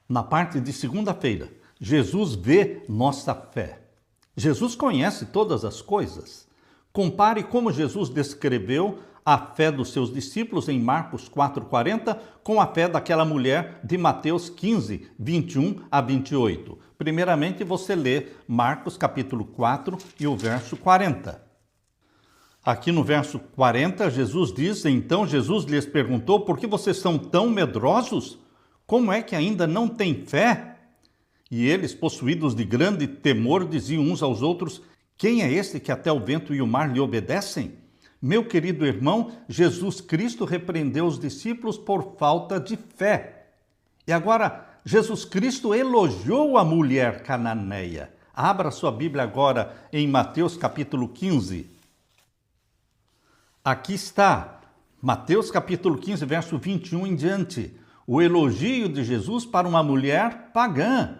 Na parte de segunda-feira, Jesus vê nossa fé. Jesus conhece todas as coisas. Compare como Jesus descreveu a fé dos seus discípulos em Marcos 4,40 com a fé daquela mulher de Mateus 15, 21 a 28. Primeiramente, você lê Marcos capítulo 4 e o verso 40. Aqui no verso 40, Jesus diz: Então Jesus lhes perguntou, por que vocês são tão medrosos? Como é que ainda não têm fé? E eles, possuídos de grande temor, diziam uns aos outros: Quem é este que até o vento e o mar lhe obedecem? Meu querido irmão, Jesus Cristo repreendeu os discípulos por falta de fé. E agora, Jesus Cristo elogiou a mulher cananeia. Abra sua Bíblia agora em Mateus capítulo 15. Aqui está, Mateus capítulo 15, verso 21 em diante. O elogio de Jesus para uma mulher pagã.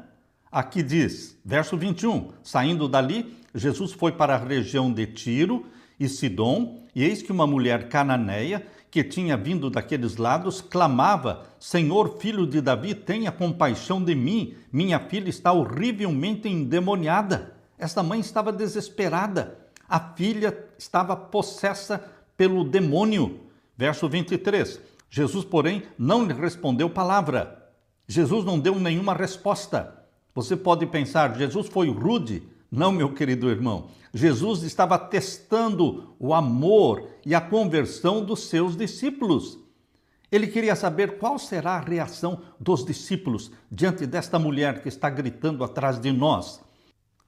Aqui diz, verso 21, saindo dali, Jesus foi para a região de Tiro e Sidom, e eis que uma mulher cananeia, que tinha vindo daqueles lados, clamava: Senhor, filho de Davi, tenha compaixão de mim, minha filha está horrivelmente endemoniada. Esta mãe estava desesperada, a filha estava possessa pelo demônio. Verso 23, Jesus, porém, não lhe respondeu palavra. Jesus não deu nenhuma resposta. Você pode pensar, Jesus foi rude? Não, meu querido irmão. Jesus estava testando o amor e a conversão dos seus discípulos. Ele queria saber qual será a reação dos discípulos diante desta mulher que está gritando atrás de nós.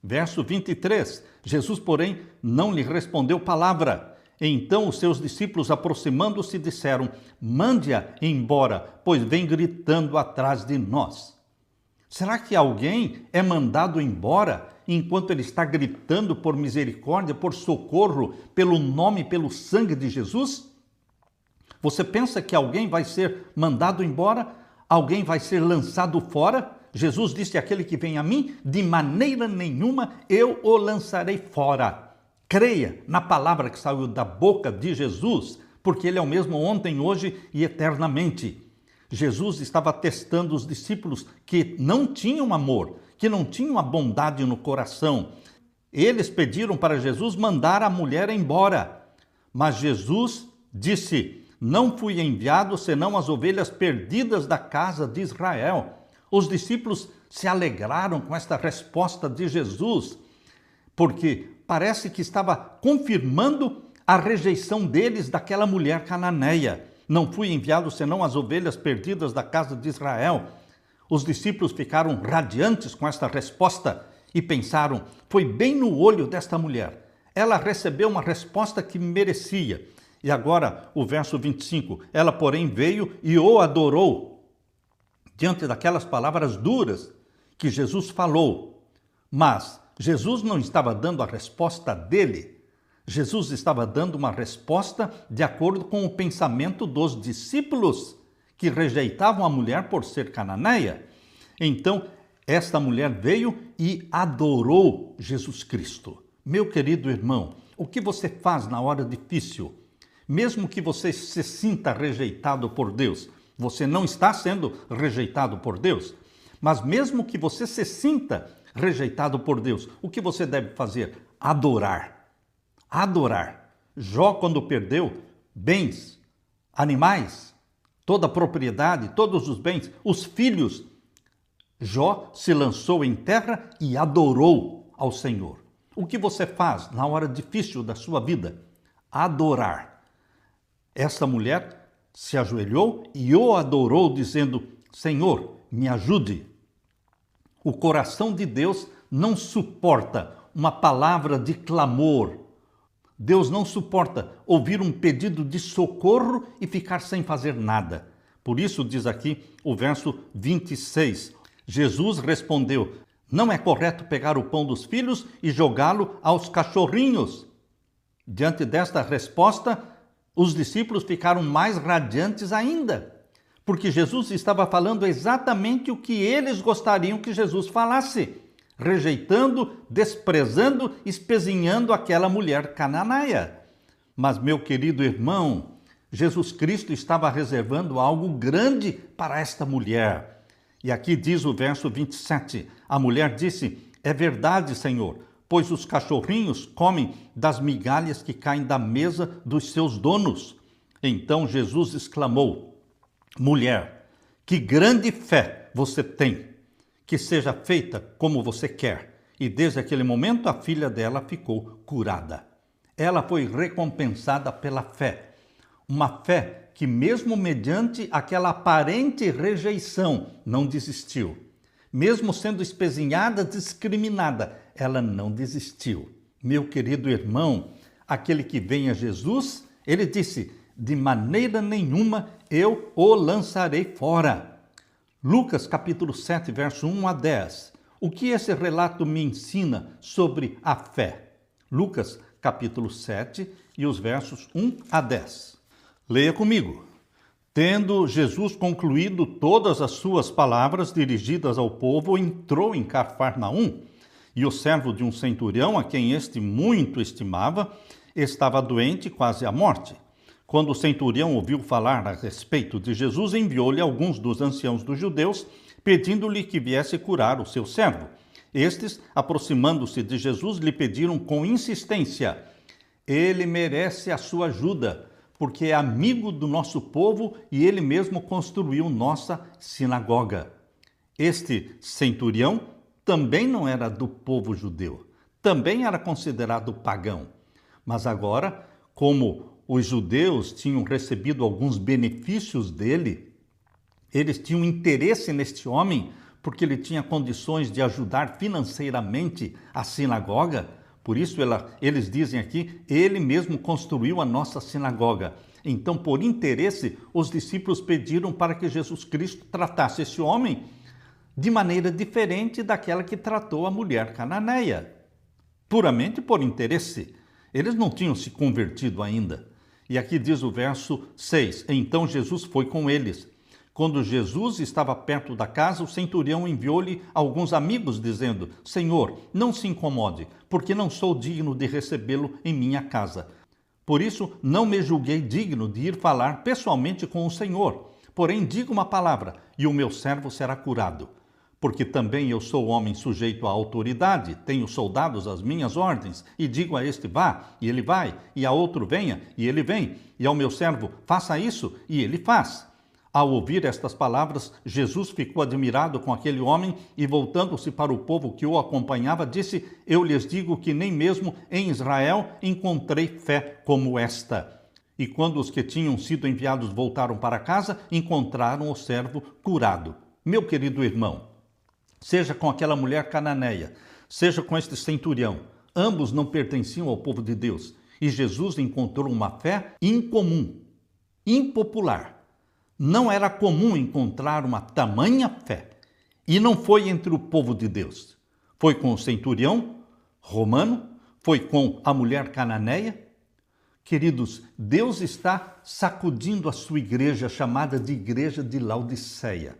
Verso 23, Jesus, porém, não lhe respondeu palavra. Então os seus discípulos, aproximando-se, disseram: Mande-a embora, pois vem gritando atrás de nós. Será que alguém é mandado embora enquanto ele está gritando por misericórdia, por socorro, pelo nome, pelo sangue de Jesus? Você pensa que alguém vai ser mandado embora? Alguém vai ser lançado fora? Jesus disse: aquele que vem a mim, de maneira nenhuma eu o lançarei fora. Creia na palavra que saiu da boca de Jesus, porque ele é o mesmo ontem, hoje e eternamente. Jesus estava testando os discípulos que não tinham amor, que não tinham a bondade no coração. Eles pediram para Jesus mandar a mulher embora. Mas Jesus disse: Não fui enviado senão as ovelhas perdidas da casa de Israel. Os discípulos se alegraram com esta resposta de Jesus, porque parece que estava confirmando a rejeição deles daquela mulher cananeia. Não fui enviado senão as ovelhas perdidas da casa de Israel. Os discípulos ficaram radiantes com esta resposta e pensaram: foi bem no olho desta mulher. Ela recebeu uma resposta que merecia. E agora o verso 25, ela porém veio e o adorou. Diante daquelas palavras duras que Jesus falou. Mas Jesus não estava dando a resposta dele. Jesus estava dando uma resposta de acordo com o pensamento dos discípulos, que rejeitavam a mulher por ser cananeia. Então, esta mulher veio e adorou Jesus Cristo. Meu querido irmão, o que você faz na hora difícil? Mesmo que você se sinta rejeitado por Deus, você não está sendo rejeitado por Deus, mas mesmo que você se sinta rejeitado por Deus, o que você deve fazer? Adorar. Adorar. Jó, quando perdeu bens, animais, toda a propriedade, todos os bens, os filhos, Jó se lançou em terra e adorou ao Senhor. O que você faz na hora difícil da sua vida? Adorar. Essa mulher se ajoelhou e o adorou, dizendo: Senhor, me ajude. O coração de Deus não suporta uma palavra de clamor. Deus não suporta ouvir um pedido de socorro e ficar sem fazer nada. Por isso diz aqui o verso 26. Jesus respondeu: Não é correto pegar o pão dos filhos e jogá-lo aos cachorrinhos. Diante desta resposta, os discípulos ficaram mais radiantes ainda, porque Jesus estava falando exatamente o que eles gostariam que Jesus falasse, rejeitando, desprezando, espezinhando aquela mulher cananeia. Mas, meu querido irmão, Jesus Cristo estava reservando algo grande para esta mulher. E aqui diz o verso 27, a mulher disse, é verdade, Senhor, pois os cachorrinhos comem das migalhas que caem da mesa dos seus donos. Então Jesus exclamou, mulher, que grande fé você tem, que seja feita como você quer. E desde aquele momento a filha dela ficou curada. Ela foi recompensada pela fé, uma fé que mesmo mediante aquela aparente rejeição não desistiu. Mesmo sendo espezinhada, discriminada, ela não desistiu. Meu querido irmão, aquele que vem a Jesus, ele disse, de maneira nenhuma eu o lançarei fora. Lucas capítulo 7, verso 1 a 10. O que esse relato me ensina sobre a fé? Lucas capítulo 7 e os versos 1 a 10. Leia comigo. Tendo Jesus concluído todas as suas palavras dirigidas ao povo, entrou em Cafarnaum, e o servo de um centurião, a quem este muito estimava, estava doente quase à morte. Quando o centurião ouviu falar a respeito de Jesus, enviou-lhe alguns dos anciãos dos judeus, pedindo-lhe que viesse curar o seu servo. Estes, aproximando-se de Jesus, lhe pediram com insistência, ele merece a sua ajuda, porque é amigo do nosso povo e ele mesmo construiu nossa sinagoga. Este centurião também não era do povo judeu, também era considerado pagão. Mas agora, como os judeus tinham recebido alguns benefícios dele, eles tinham interesse neste homem, porque ele tinha condições de ajudar financeiramente a sinagoga. Por isso eles dizem aqui, ele mesmo construiu a nossa sinagoga. Então, por interesse, os discípulos pediram para que Jesus Cristo tratasse esse homem de maneira diferente daquela que tratou a mulher cananeia. Puramente por interesse. Eles não tinham se convertido ainda. E aqui diz o verso 6, então Jesus foi com eles. Quando Jesus estava perto da casa, o centurião enviou-lhe alguns amigos, dizendo, Senhor, não se incomode, porque não sou digno de recebê-lo em minha casa. Por isso, não me julguei digno de ir falar pessoalmente com o Senhor. Porém, diga uma palavra, e o meu servo será curado. Porque também eu sou homem sujeito à autoridade, tenho soldados às minhas ordens, e digo a este vá, e ele vai, e a outro venha, e ele vem, e ao meu servo faça isso, e ele faz. Ao ouvir estas palavras, Jesus ficou admirado com aquele homem e, voltando-se para o povo que o acompanhava, disse, eu lhes digo que nem mesmo em Israel encontrei fé como esta. E quando os que tinham sido enviados voltaram para casa, encontraram o servo curado. Meu querido irmão, seja com aquela mulher cananeia, seja com este centurião, ambos não pertenciam ao povo de Deus. E Jesus encontrou uma fé incomum, impopular. Não era comum encontrar uma tamanha fé. E não foi entre o povo de Deus. Foi com o centurião romano, foi com a mulher cananeia. Queridos, Deus está sacudindo a sua igreja, chamada de Igreja de Laodiceia.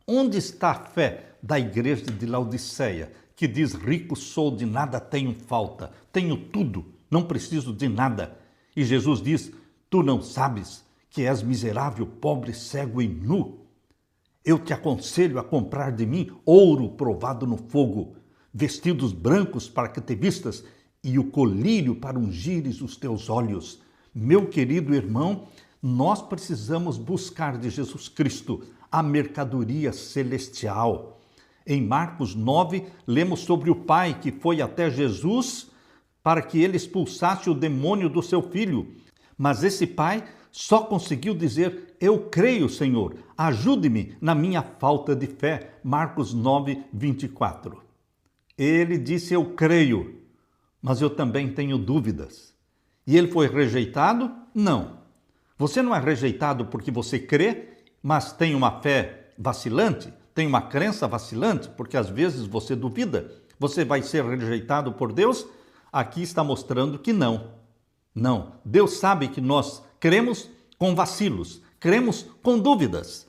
Onde está a fé da igreja de Laodiceia, que diz, rico sou, de nada tenho falta, tenho tudo, não preciso de nada. E Jesus diz, tu não sabes que és miserável, pobre, cego e nu. Eu te aconselho a comprar de mim ouro provado no fogo, vestidos brancos para que te vistas e o colírio para ungires os teus olhos. Meu querido irmão, nós precisamos buscar de Jesus Cristo a mercadoria celestial. Em Marcos 9, lemos sobre o pai que foi até Jesus para que ele expulsasse o demônio do seu filho. Mas esse pai só conseguiu dizer, eu creio, Senhor, ajude-me na minha falta de fé. Marcos 9, 24. Ele disse, eu creio, mas eu também tenho dúvidas. E ele foi rejeitado? Não. Você não é rejeitado porque você crê, mas tem uma fé vacilante, tem uma crença vacilante, porque às vezes você duvida. Você vai ser rejeitado por Deus? Aqui está mostrando que não. Não. Deus sabe que nós cremos com vacilos, cremos com dúvidas.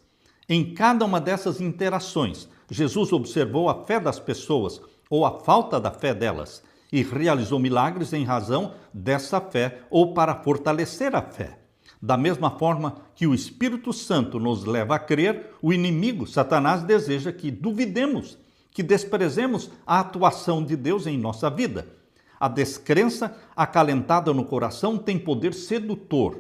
Em cada uma dessas interações, Jesus observou a fé das pessoas ou a falta da fé delas e realizou milagres em razão dessa fé ou para fortalecer a fé. Da mesma forma que o Espírito Santo nos leva a crer, o inimigo, Satanás, deseja que duvidemos, que desprezemos a atuação de Deus em nossa vida. A descrença acalentada no coração tem poder sedutor.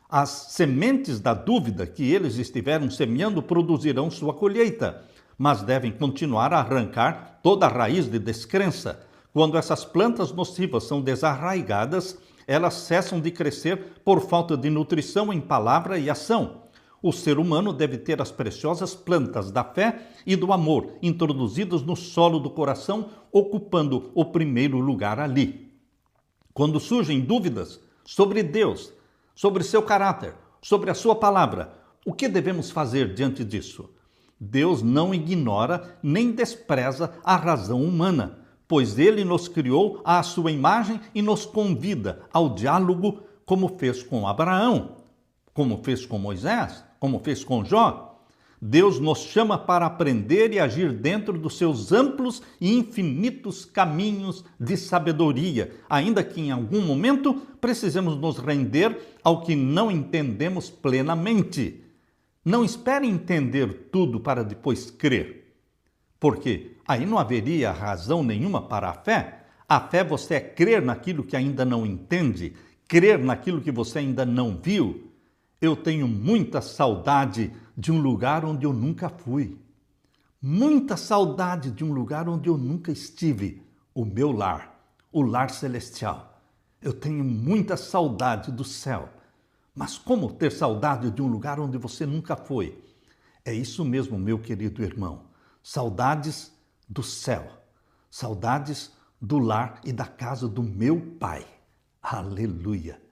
As sementes da dúvida que eles estiveram semeando produzirão sua colheita, mas devem continuar a arrancar toda a raiz de descrença. Quando essas plantas nocivas são desarraigadas, elas cessam de crescer por falta de nutrição em palavra e ação. O ser humano deve ter as preciosas plantas da fé e do amor introduzidas no solo do coração, ocupando o primeiro lugar ali. Quando surgem dúvidas sobre Deus, sobre seu caráter, sobre a sua palavra, o que devemos fazer diante disso? Deus não ignora nem despreza a razão humana, pois ele nos criou à sua imagem e nos convida ao diálogo, como fez com Abraão, como fez com Moisés, como fez com Jó. Deus nos chama para aprender e agir dentro dos seus amplos e infinitos caminhos de sabedoria, ainda que em algum momento precisemos nos render ao que não entendemos plenamente. Não espere entender tudo para depois crer, porque aí não haveria razão nenhuma para a fé. A fé você é crer naquilo que ainda não entende, crer naquilo que você ainda não viu. Eu tenho muita saudade de um lugar onde eu nunca fui. Muita saudade de um lugar onde eu nunca estive. O meu lar, o lar celestial. Eu tenho muita saudade do céu. Mas como ter saudade de um lugar onde você nunca foi? É isso mesmo, meu querido irmão. Saudades do céu. Saudades do lar e da casa do meu Pai. Aleluia!